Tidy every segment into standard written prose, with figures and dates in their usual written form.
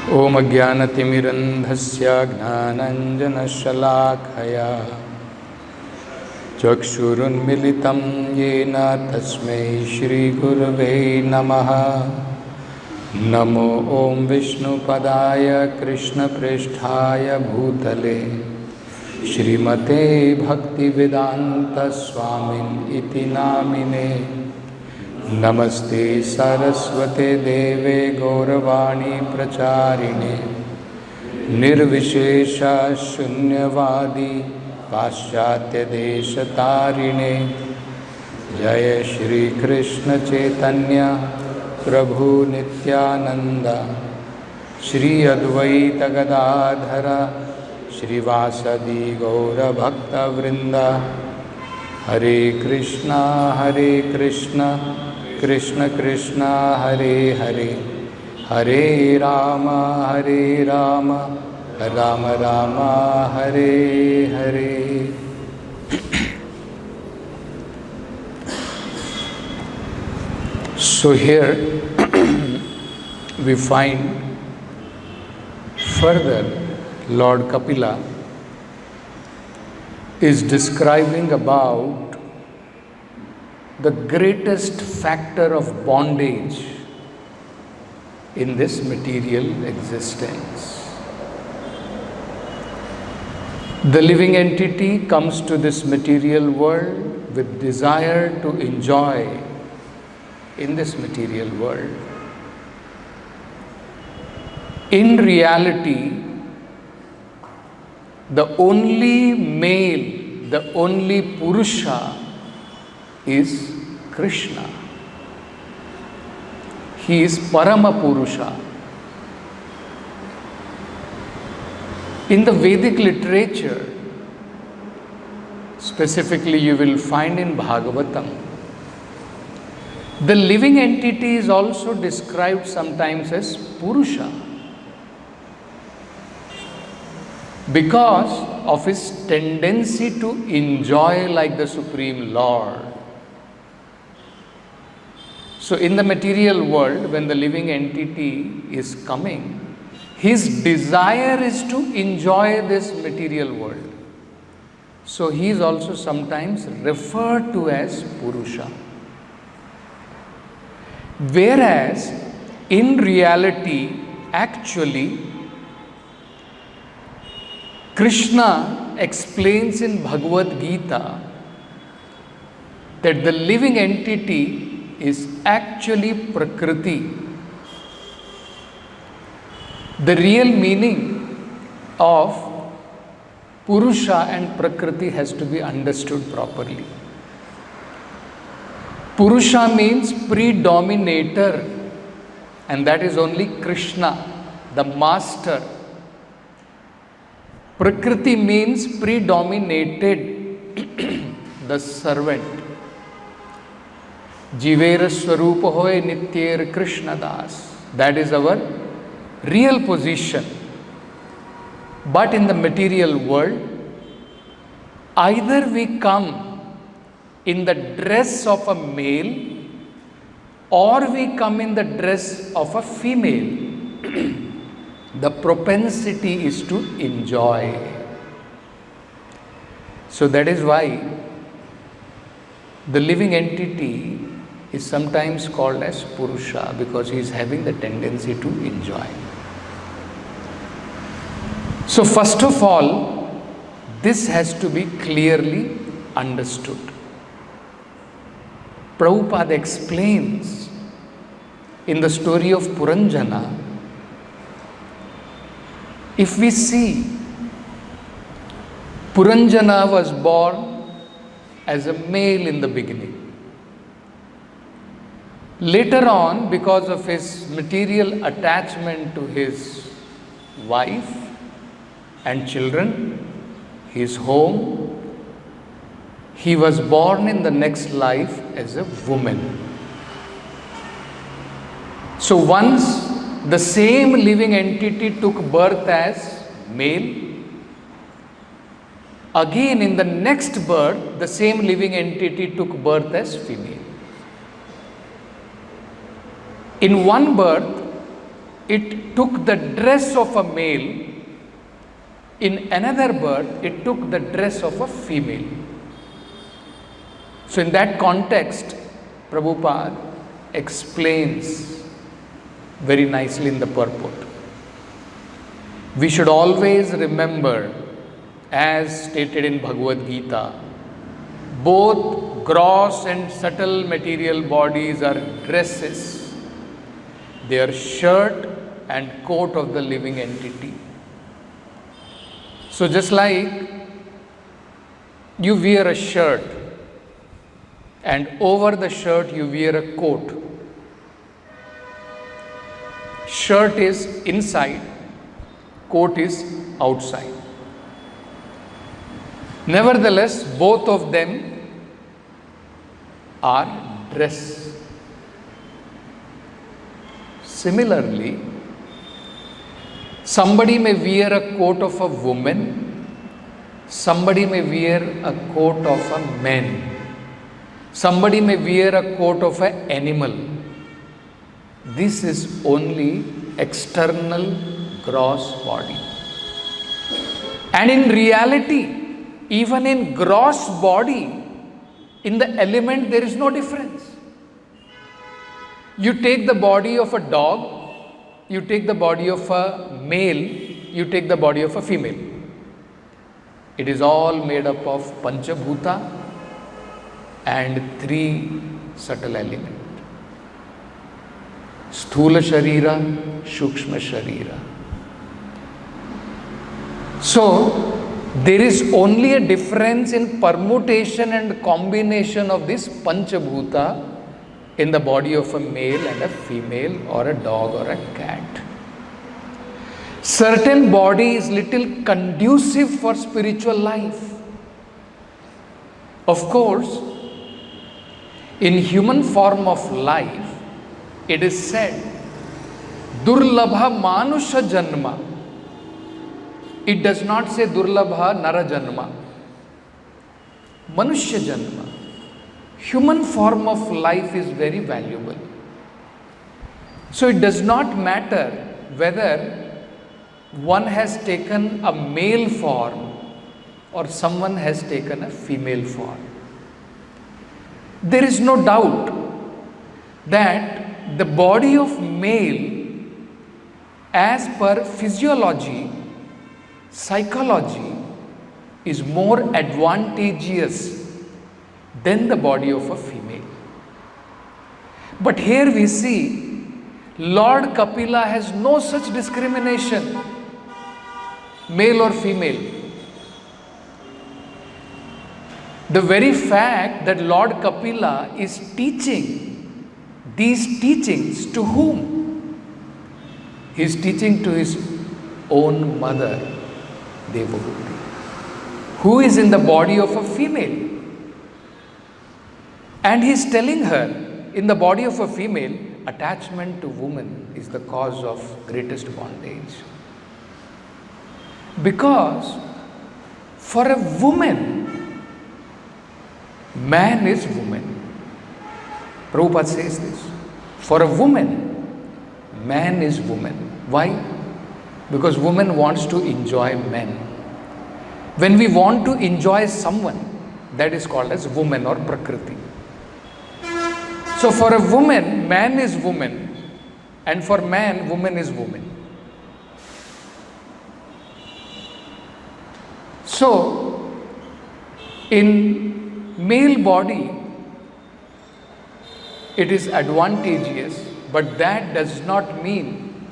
ॐ अज्ञानतिमिरन्धस्य ज्ञानाञ्जनशलाखया चक्षुरुन्मिलितं येन तस्मै श्रीगुरवे नमः। नमो ॐ विष्णुपदाय कृष्णप्रेष्ठाय भूतले श्रीमते भक्तिवेदान्तस्वामिन् इति नामिने। नमस्ते सरस्वते देवे गौरवाणी प्रचारिणे निर्विशेष शून्यवादी पाश्चात्य देशतारिणे। जय श्री कृष्ण चैतन्य प्रभु नित्यानंद श्री अद्वैत गदाधर श्रीवासदि गौरभक्तवृंद। हरे कृष्णा कृष्ण कृष्ण हरे हरे, हरे Ram Ram Ram Hare Hare. So here we find further Lord Kapila is describing about the greatest factor of bondage in this material existence. The living entity comes to this material world with desire to enjoy in this material world. In reality, the only male, the only Purusha is Krishna. He is Parama Purusha. In the Vedic literature, specifically you will find in Bhagavatam, the living entity is also described sometimes as Purusha because of his tendency to enjoy like the Supreme Lord. So in the material world, when the living entity is coming, his desire is to enjoy this material world. So he is also sometimes referred to as Purusha. Whereas in reality, actually, Krishna explains in Bhagavad Gita that the living entity is actually Prakriti. The real meaning of Purusha and Prakriti has to be understood properly. Purusha means predominator, and that is only Krishna, the master. Prakriti means predominated, the servant. Jivera Swarupa hoy Nityer Krishna Das. That is our real position. But in the material world, either we come in the dress of a male or we come in the dress of a female. The propensity is to enjoy. So that is why the living entity is sometimes called as Purusha, because he is having the tendency to enjoy. So first of all, this has to be clearly understood. Prabhupada explains in the story of Puranjana, if we see, Puranjana was born as a male in the beginning. Later on, because of his material attachment to his wife and children, his home, he was born in the next life as a woman. So once the same living entity took birth as male, again in the next birth, the same living entity took birth as female. In one birth, it took the dress of a male. In another birth, it took the dress of a female. So in that context, Prabhupada explains very nicely in the purport. We should always remember, as stated in Bhagavad Gita, both gross and subtle material bodies are dresses. They are shirt and coat of the living entity. So just like you wear a shirt and over the shirt you wear a coat. Shirt is inside, coat is outside. Nevertheless, both of them are dress. Similarly, somebody may wear a coat of a woman, somebody may wear a coat of a man, somebody may wear a coat of an animal. This is only external gross body. And in reality, even in gross body, in the element there is no difference. You take the body of a dog, you take the body of a male, you take the body of a female. It is all made up of Panchabhuta and 3 subtle elements. Sthula Sharira, Shukshma Sharira. So, there is only a difference in permutation and combination of this Panchabhuta in the body of a male and a female, or a dog or a cat. Certain body is little conducive for spiritual life. Of course, in human form of life, it is said, Durlabha Manusha Janma. It does not say Durlabha Nara Janma. Manushya Janma. Human form of life is very valuable. So it does not matter whether one has taken a male form or someone has taken a female form. There is no doubt that the body of male, as per physiology, psychology, is more advantageous than the body of a female. But here we see Lord Kapila has no such discrimination, male or female. The very fact that Lord Kapila is teaching these teachings to whom? He is teaching to his own mother, Devahuti, who is in the body of a female. And he is telling her, in the body of a female, attachment to woman is the cause of greatest bondage. Because for a woman, man is woman. Prabhupada says this. For a woman, man is woman. Why? Because woman wants to enjoy men. When we want to enjoy someone, that is called as woman or prakriti. So for a woman, man is woman, and for man, woman is woman. So, in male body, it is advantageous, but that does not mean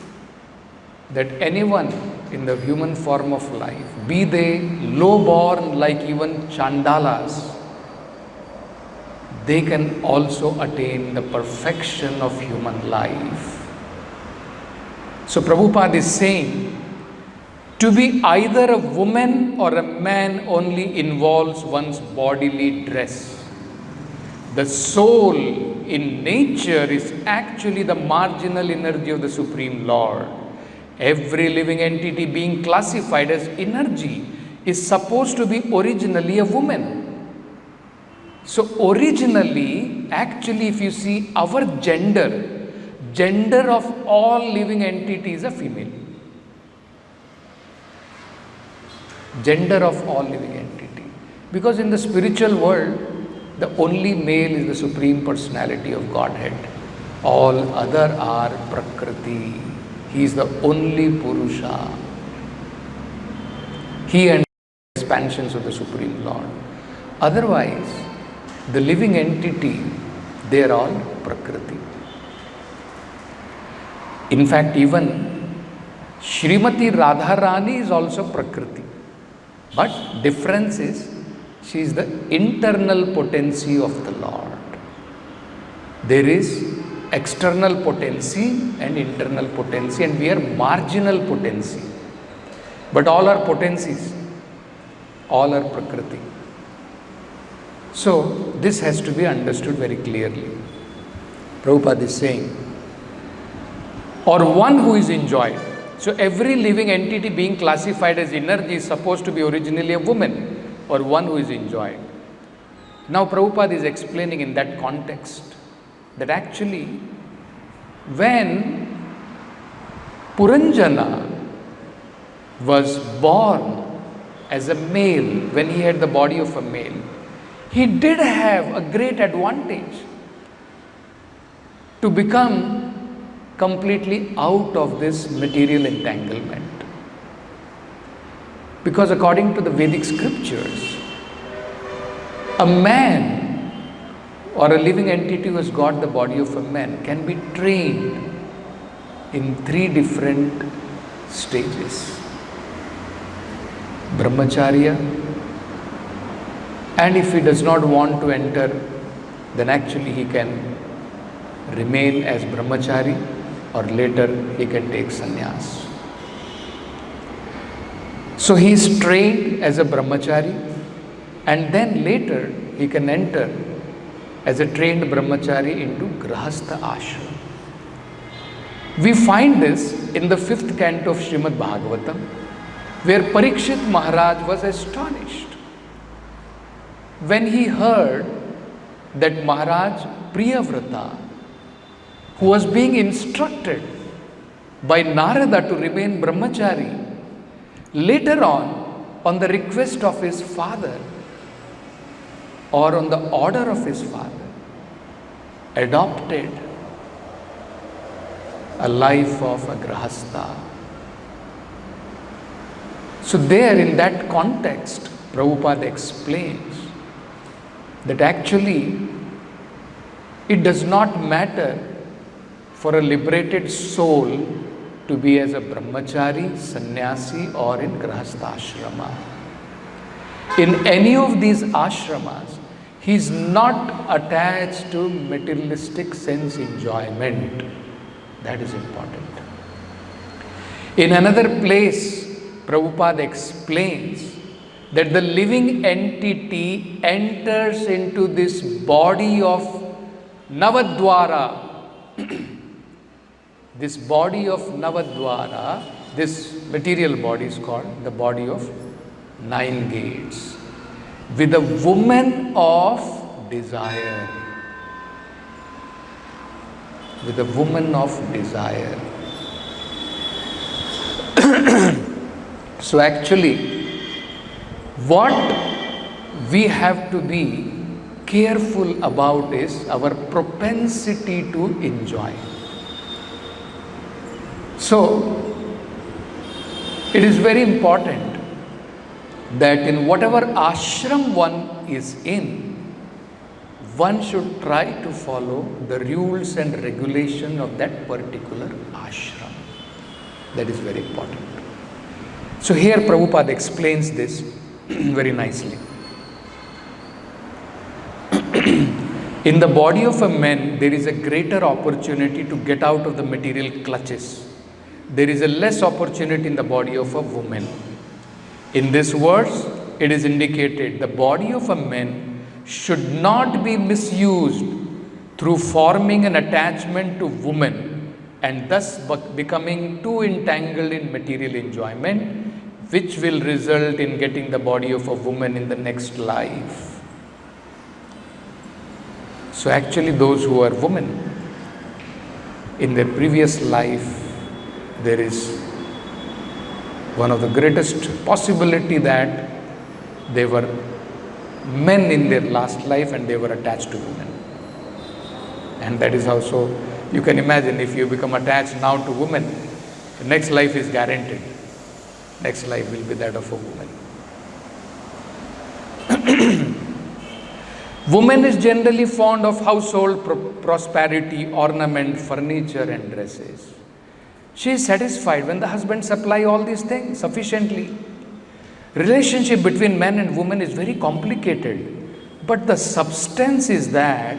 that anyone in the human form of life, be they low-born like even Chandalas, they can also attain the perfection of human life. So Prabhupada is saying, to be either a woman or a man only involves one's bodily dress. The soul in nature is actually the marginal energy of the Supreme Lord. Every living entity being classified as energy is supposed to be originally a woman. So originally, actually if you see our gender, gender of all living entities are female. Gender of all living entity. Because in the spiritual world, the only male is the Supreme Personality of Godhead. All other are Prakriti. He is the only Purusha. He and expansions of the Supreme Lord. Otherwise, the living entity, they are all Prakriti. In fact, even Srimati Radharani is also Prakriti. But difference is, she is the internal potency of the Lord. There is external potency and internal potency, and we are marginal potency. But all are potencies, all are Prakriti. So, this has to be understood very clearly. Prabhupada is saying, or one who is enjoyed. So, every living entity being classified as energy is supposed to be originally a woman, or one who is enjoyed. Now, Prabhupada is explaining in that context that actually, when Puranjana was born as a male, when he had the body of a male, he did have a great advantage to become completely out of this material entanglement. Because according to the Vedic scriptures, a man or a living entity who has got the body of a man can be trained in 3 different stages. Brahmacharya, and if he does not want to enter, then actually he can remain as brahmachari, or later he can take sannyas. So he is trained as a brahmachari, and then later he can enter as a trained brahmachari into grahastha ashram. We find this in the 5th canto of Srimad Bhagavatam, where Parikshit Maharaj was astonished when he heard that Maharaj Priyavrata, who was being instructed by Narada to remain brahmachari, later on the request of his father or on the order of his father, adopted a life of a grahastha. So there, in that context, Prabhupada explains that actually it does not matter for a liberated soul to be as a brahmachari, sannyasi, or in grahastha ashrama. In any of these ashramas, he is not attached to materialistic sense enjoyment. That is important. In another place, Prabhupada explains that the living entity enters into this body of Navadwara. This body of Navadwara, this material body is called the body of 9 gates, with a woman of desire. With a woman of desire. So actually, what we have to be careful about is our propensity to enjoy. So, it is very important that in whatever ashram one is in, one should try to follow the rules and regulation of that particular ashram. That is very important. So here Prabhupada explains this very nicely. In the body of a man, there is a greater opportunity to get out of the material clutches. There is a less opportunity in the body of a woman. In this verse, it is indicated the body of a man should not be misused through forming an attachment to woman and thus becoming too entangled in material enjoyment, which will result in getting the body of a woman in the next life. So actually those who are women, in their previous life, there is one of the greatest possibility that they were men in their last life and they were attached to women. And that is also, you can imagine, if you become attached now to women, the next life is guaranteed. Next life will be that of a woman. Woman is generally fond of household prosperity, ornament, furniture and dresses. She is satisfied when the husband supply all these things sufficiently. Relationship between man and woman is very complicated, but the substance is that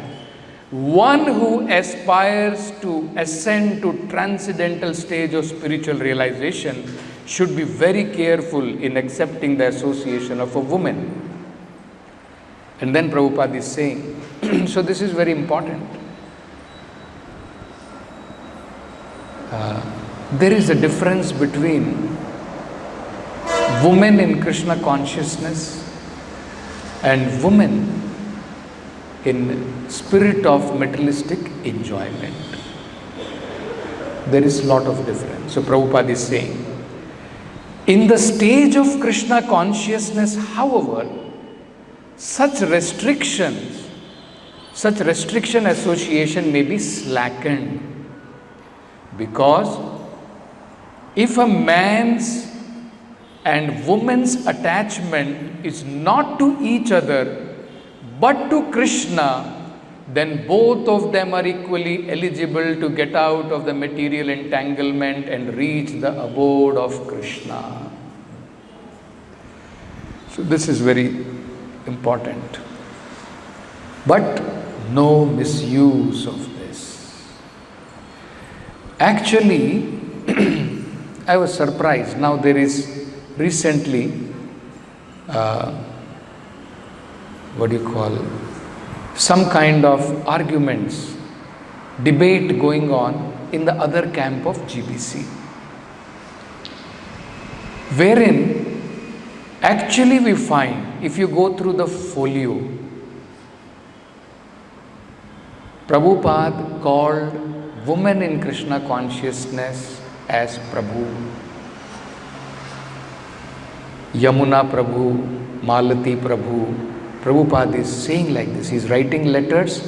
one who aspires to ascend to transcendental stage of spiritual realization should be very careful in accepting the association of a woman. And then Prabhupada is saying, so this is very important. There is a difference between women in Krishna consciousness and women in spirit of materialistic enjoyment. There is a lot of difference. So Prabhupada is saying, in the stage of Krishna consciousness, however, such restriction association may be slackened, because if a man's and woman's attachment is not to each other but to Krishna, then both of them are equally eligible to get out of the material entanglement and reach the abode of Krishna. So this is very important. But no misuse of this. Actually, I was surprised. Now there is recently some kind of arguments, debate going on in the other camp of GBC, wherein actually we find, if you go through the folio, Prabhupada called women in Krishna consciousness as Prabhu, Yamuna Prabhu, Malati Prabhu. Prabhupada is saying like this. He is writing letters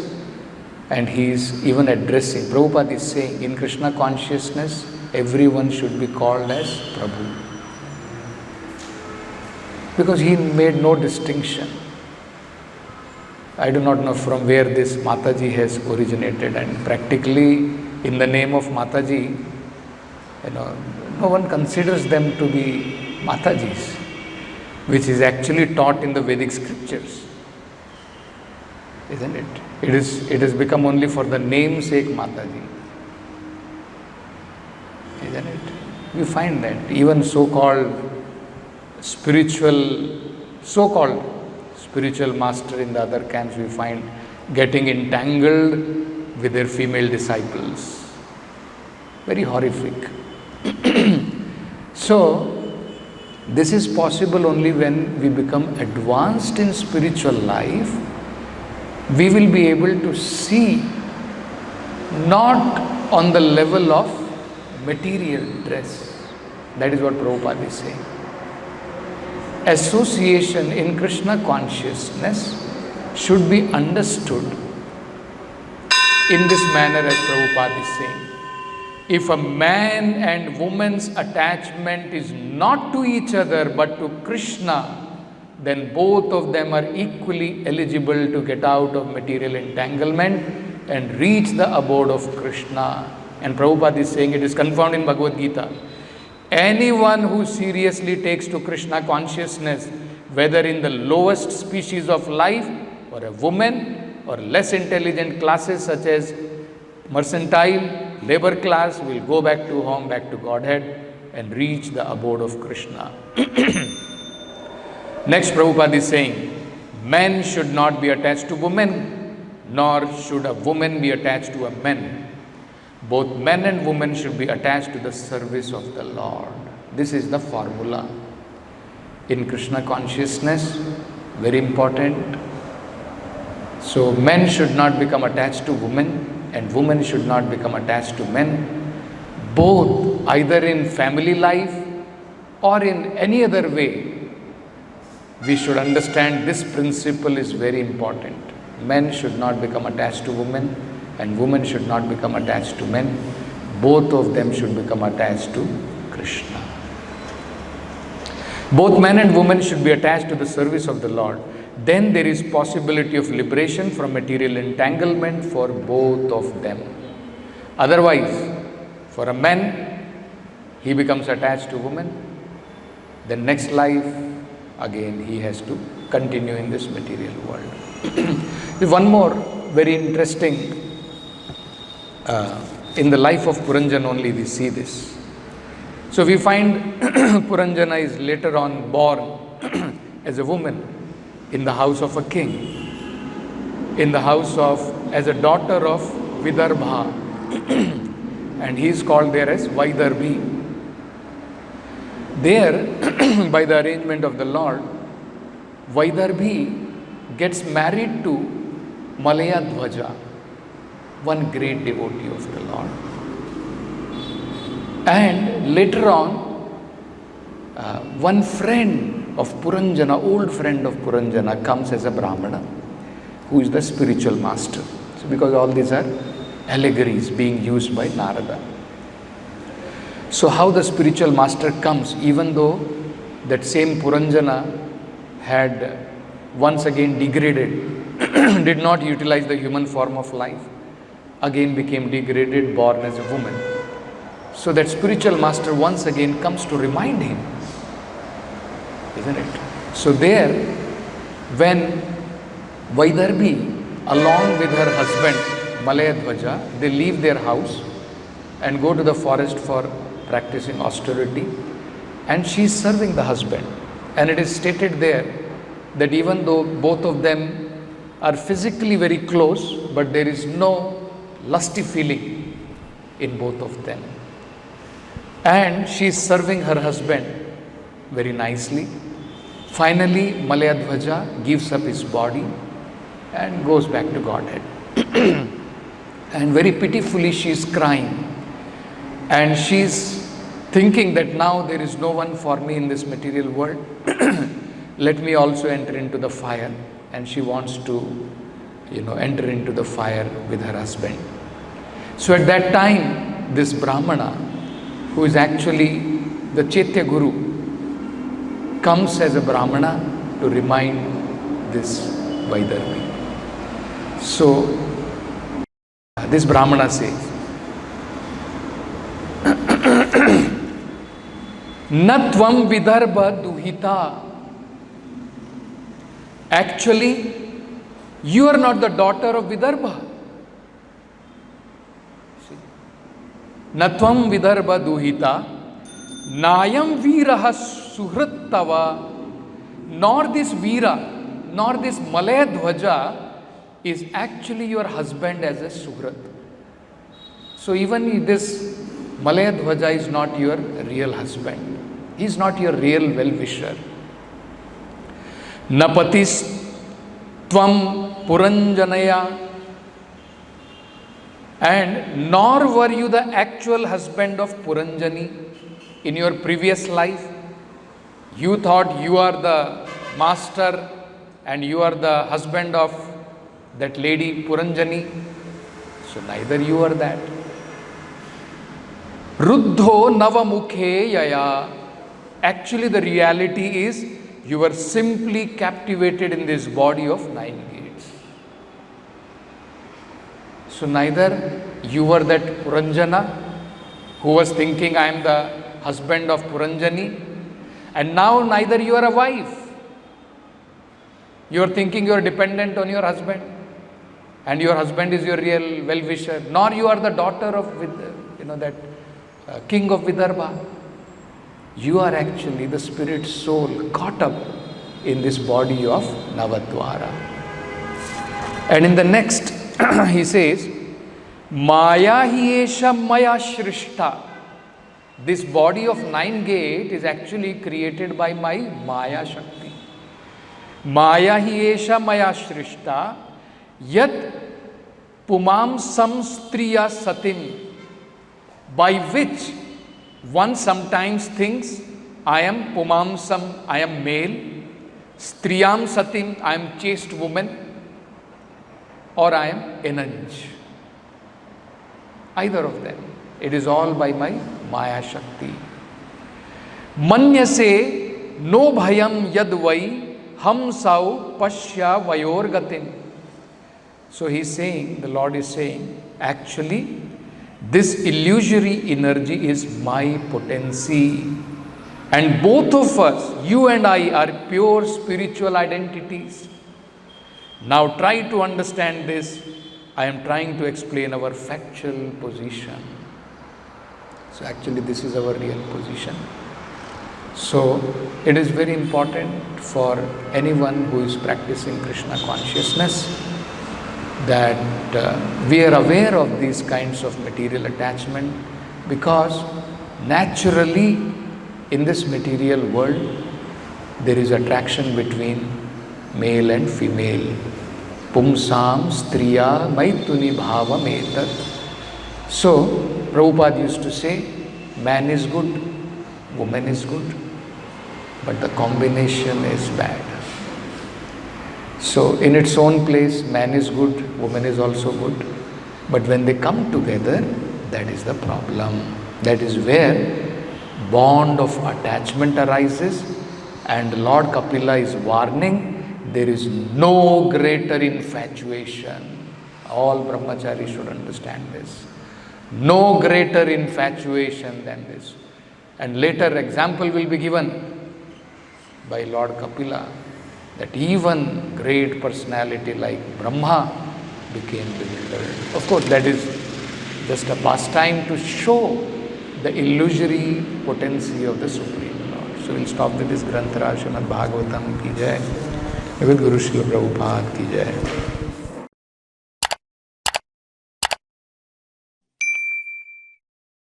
and he is even addressing. Prabhupada is saying, in Krishna consciousness, everyone should be called as Prabhu. Because he made no distinction. I do not know from where this Mataji has originated, and practically in the name of Mataji, no one considers them to be Matajis, which is actually taught in the Vedic scriptures, isn't it? It has become only for the namesake Mataji, isn't it? We find that even so-called spiritual master in the other camps, we find getting entangled with their female disciples. Very horrific. So, this is possible only when we become advanced in spiritual life. We will be able to see not on the level of material dress. That is what Prabhupada is saying. Association in Krishna consciousness should be understood in this manner, as Prabhupada is saying. If a man and woman's attachment is not to each other but to Krishna, then both of them are equally eligible to get out of material entanglement and reach the abode of Krishna. And Prabhupada is saying, it is confirmed in Bhagavad Gita, anyone who seriously takes to Krishna consciousness, whether in the lowest species of life or a woman or less intelligent classes such as mercantile, labor class, will go back to home, back to Godhead and reach the abode of Krishna. Next, Prabhupada is saying, men should not be attached to women, nor should a woman be attached to a man. Both men and women should be attached to the service of the Lord. This is the formula. In Krishna consciousness, very important. So, men should not become attached to women, and women should not become attached to men, both either in family life or in any other way. We should understand this principle is very important. Men should not become attached to women, and women should not become attached to men. Both of them should become attached to Krishna. Both men and women should be attached to the service of the Lord. Then there is possibility of liberation from material entanglement for both of them. Otherwise, for a man, he becomes attached to woman. The next life, again, he has to continue in this material world. One more very interesting, in the life of Puranjan only we see this. So we find Puranjana is later on born as a woman in the house of a king, in the house of, as a daughter of Vidarbha, and he is called there as Vaidarbhi. There, by the arrangement of the Lord, Vaidarbhi gets married to Malayadhwaja, one great devotee of the Lord. And later on, one friend of Puranjana, old friend of Puranjana, comes as a Brahmana, who is the spiritual master. So because all these are allegories being used by Narada. So how the spiritual master comes, even though that same Puranjana had once again degraded, did not utilize the human form of life, again became degraded, born as a woman. So that spiritual master once again comes to remind him, isn't it? So there, when Vaidarbhi, along with her husband Malayadhwaja, they leave their house and go to the forest for practicing austerity, and she is serving the husband. And it is stated there that even though both of them are physically very close, but there is no lusty feeling in both of them. And she is serving her husband very nicely. Finally, Malayadhwaja gives up his body and goes back to Godhead. And very pitifully she is crying. And she is thinking that now there is no one for me in this material world. Let me also enter into the fire. And she wants to, enter into the fire with her husband. So at that time, this Brahmana, who is actually the Chaitya Guru, comes as a Brahmana to remind this Vaidarbhi. So this Brahmana says, Natvam Vidarbha Duhita. Actually, you are not the daughter of Vidarbha. Natvam Vidarbha Duhita, Nayam Viraha Suhrittava, nor this Veera, nor this Malayadhwaja is actually your husband as a Suhrit. So even this Malayadhwaja is not your real husband. He is not your real well-wisher. Napatis Tvam Puranjanaya, and nor were you the actual husband of Puranjani in your previous life. You thought you are the master and you are the husband of that lady Puranjani. So neither you are that. Ruddho Navamukhe Yaya. Actually the reality is you were simply captivated in this body of 9 gates. So neither you were that Puranjana who was thinking I am the husband of Puranjani, and now neither you are a wife. You are thinking you are dependent on your husband and your husband is your real well-wisher, nor you are the daughter of that king of Vidarbha. You are actually the spirit soul caught up in this body of Navadvara. And in the next he says, Maya hiesha maya shrishta. This body of 9 gate is actually created by my Maya Shakti. Maya hiesha maya shrishta yat Pumamsam striya satim, by which one sometimes thinks, I am pumamsam, I am male, striyam satim, I am chaste woman, or I am enanj. Either of them. It is all by my Maya Shakti. Manyase no bhayam yadvai ham sau pashya vayorgatim. So he is saying, the Lord is saying, actually, this illusory energy is my potency. And both of us, you and I, are pure spiritual identities. Now try to understand this. I am trying to explain our factual position. So actually this is our real position. So it is very important for anyone who is practicing Krishna consciousness that we are aware of these kinds of material attachment, because naturally in this material world there is attraction between male and female. Pumsam striya maituni bhavam etat. So Prabhupada used to say, man is good, woman is good, but the combination is bad. So in its own place, man is good, woman is also good, but when they come together, that is the problem. That is where bond of attachment arises, and Lord Kapila is warning, there is no greater infatuation. All brahmacharis should understand this. No greater infatuation than this. And later example will be given by Lord Kapila, that even great personality like Brahma became bewildered. Of course, that is just a pastime to show the illusory potency of the Supreme Lord. So we'll stop with this Granthara, Srimad Bhagavatam ki jai. With Guru Srila Prabhupada ki jai.